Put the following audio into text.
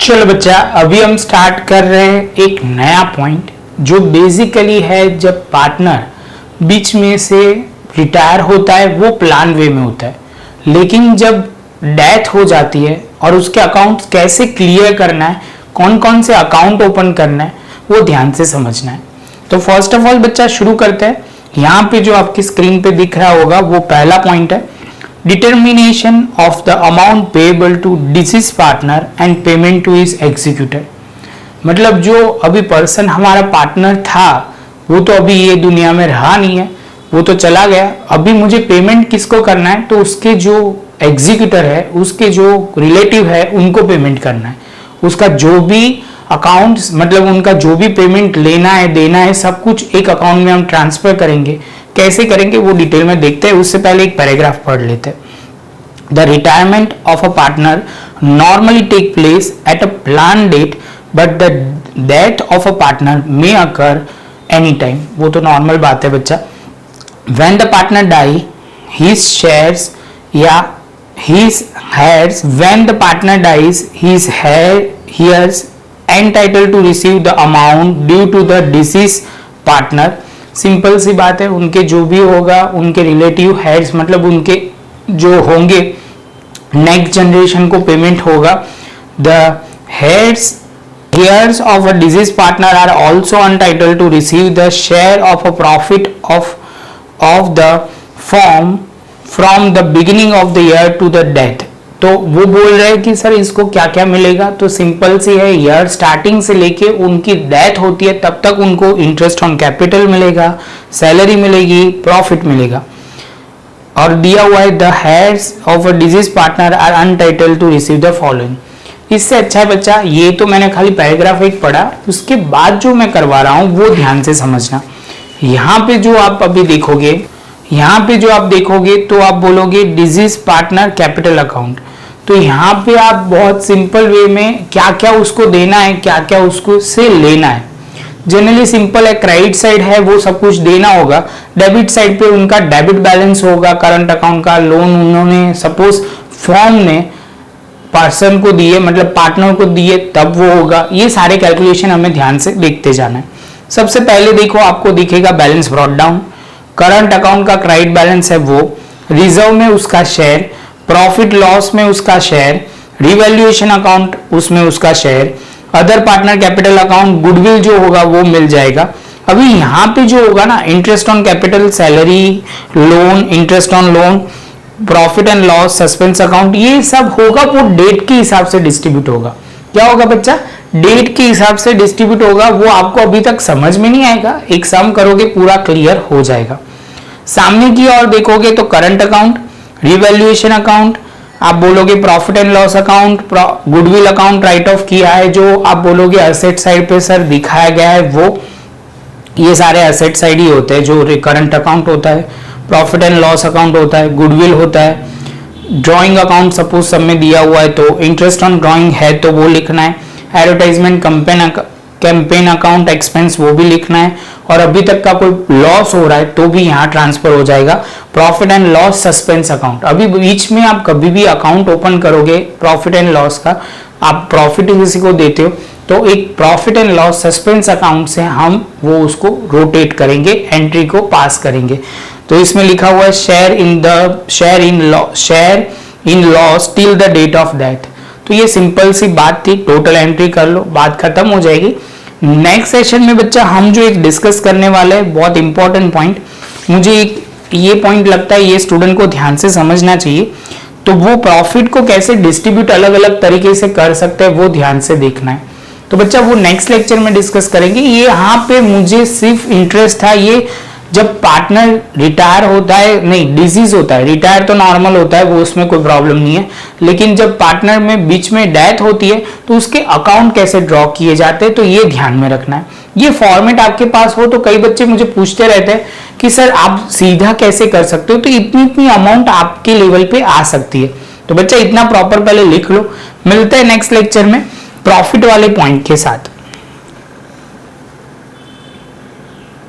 चलो बच्चा, अभी हम स्टार्ट कर रहे हैं एक नया पॉइंट जो बेसिकली है जब पार्टनर बीच में से रिटायर होता है वो प्लान वे में होता है, लेकिन जब डेथ हो जाती है और उसके अकाउंट्स कैसे क्लियर करना है, कौन कौन से अकाउंट ओपन करना है वो ध्यान से समझना है। तो फर्स्ट ऑफ ऑल बच्चा शुरू करते हैं। यहाँ पे जो आपकी स्क्रीन पे दिख रहा होगा वो पहला पॉइंट है, determination of the amount payable to decease partner and payment to his executor. मतलब जो अभी पर्सन हमारा पार्टनर था वो तो अभी ये दुनिया में रहा नहीं है, वो तो चला गया। अभी मुझे पेमेंट किसको करना है, तो उसके जो एग्जीक्यूटर है, उसके जो रिलेटिव है उनको पेमेंट करना है। उसका जो भी अकाउंट्स, मतलब उनका जो भी पेमेंट लेना है देना है, सब कुछ एक अकाउंट में हम ट्रांसफर करेंगे। कैसे करेंगे वो डिटेल में देखते हैं, उससे पहले एक पैराग्राफ पढ़ लेते हैं। The retirement of a partner normally take place at a plan date but the death of a partner may occur any time. वो तो नॉर्मल बात है बच्चा। When the partner die his shares या his heirs, when the partner dies his heirs entitled to receive the amount due to the deceased partner। Simple सी बात है, उनके जो भी होगा उनके रिलेटिव हेड्स, मतलब उनके जो होंगे नेक्स्ट जनरेशन को पेमेंट होगा। The heirs of a deceased partner are also entitled to receive the share of a profit of the firm from the beginning of the year to the death। तो वो बोल रहे हैं कि sir इसको क्या क्या मिलेगा, तो सिंपल सी है, ईयर स्टार्टिंग से लेके उनकी डेथ होती है तब तक उनको इंटरेस्ट ऑन कैपिटल मिलेगा, सैलरी मिलेगी, प्रॉफिट मिलेगा। और दिया हुआ है the heirs of a decease partner are entitled to receive the following. इससे अच्छा है बच्चा, ये तो मैंने खाली पैराग्राफ एक पढ़ा, उसके बाद जो मैं करवा रहा हूं वो ध्यान से समझना। यहाँ पे जो आप अभी देखोगे, यहाँ पे जो आप देखोगे तो आप बोलोगे डिजीज पार्टनर कैपिटल अकाउंट। तो यहाँ पे आप बहुत सिंपल वे में क्या क्या उसको देना है, क्या क्या उसको से लेना है। जनरली सिंपल है, क्रेडिट साइड है वो सब कुछ देना होगा, डेबिट साइड पे उनका डेबिट बैलेंस होगा, करंट अकाउंट का लोन उन्होंने सपोज फॉर्म ने पर्सन को दिए, मतलब पार्टनर को दिए, तब वो होगा। ये सारे कैलकुलेशन हमें ध्यान से देखते जाना है। सबसे पहले देखो आपको दिखेगा balance brought down, current account का क्रेडिट बैलेंस है वो, रिजर्व में उसका शेयर, प्रॉफिट लॉस में उसका शेयर, रिवैल्यूएशन अकाउंट उसमें उसका share, other partner capital account goodwill जो होगा वो मिल जाएगा। अभी यहाँ पे जो होगा ना, interest on capital, salary, loan, interest on loan, profit and loss, suspense account, ये सब होगा वो डेट के हिसाब से डिस्ट्रीब्यूट होगा। क्या होगा बच्चा, डेट के हिसाब से डिस्ट्रीब्यूट होगा। वो आपको अभी तक समझ में नहीं आएगा, एक सम करोगे पूरा क्लियर हो जाएगा। सामने की ओर देखोगे तो करंट अकाउंट, रिवैल्यूएशन अकाउंट, आप बोलोगे profit and loss account, goodwill account right of किया है, जो आप बोलोगे एसेट साइड पे सर दिखाया गया है वो, ये सारे एसेट साइड ही होते हैं। जो करंट अकाउंट होता है, प्रॉफिट एंड लॉस अकाउंट होता है, गुडविल होता है, ड्रॉइंग अकाउंट सपोज सब में दिया हुआ है तो इंटरेस्ट ऑन ड्रॉइंग है तो वो लिखना है, एडवर्टाइजमेंट कैंपेन अकाउंट एक्सपेंस वो भी लिखना है, और अभी तक का कोई लॉस हो रहा है तो भी यहाँ ट्रांसफर हो जाएगा। Profit and loss suspense account, अभी बीच में आप कभी भी अकाउंट ओपन करोगे प्रॉफिट एंड लॉस का, आप प्रॉफिट किसी को देते हो तो एक profit and loss suspense account से हम वो उसको रोटेट करेंगे, एंट्री को पास करेंगे। तो इसमें लिखा हुआ है share in loss till the date of death. तो ये सिंपल सी बात थी, टोटल एंट्री कर लो, बात खत्म हो जाएगी। नेक्स्ट सेशन में बच्चा हम जो एक डिस्कस करने वाले हैं बहुत इंपॉर्टेंट पॉइंट, मुझे ये पॉइंट लगता है ये स्टूडेंट को ध्यान से समझना चाहिए। तो वो प्रॉफिट को कैसे डिस्ट्रीब्यूट अलग अलग तरीके से कर सकते हैं वो ध्यान से देखना है। तो बच्चा वो नेक्स्ट लेक्चर में डिस्कस करेंगे। ये यहाँ पे मुझे सिर्फ इंटरेस्ट था, ये जब पार्टनर रिटायर होता है, नहीं डिजीज होता है, रिटायर तो नॉर्मल होता है वो, उसमें कोई प्रॉब्लम नहीं है, लेकिन जब पार्टनर में बीच में डेथ होती है तो उसके अकाउंट कैसे ड्रॉ किए जाते हैं, तो ये ध्यान में रखना है। ये फॉर्मेट आपके पास हो तो कई बच्चे मुझे पूछते रहते हैं कि सर आप सीधा कैसे कर सकते हो, तो इतनी इतनी अमाउंट आपके लेवल पे आ सकती है। तो बच्चा इतना प्रॉपर पहले लिख लो। मिलते हैं नेक्स्ट लेक्चर में प्रॉफिट वाले पॉइंट के साथ।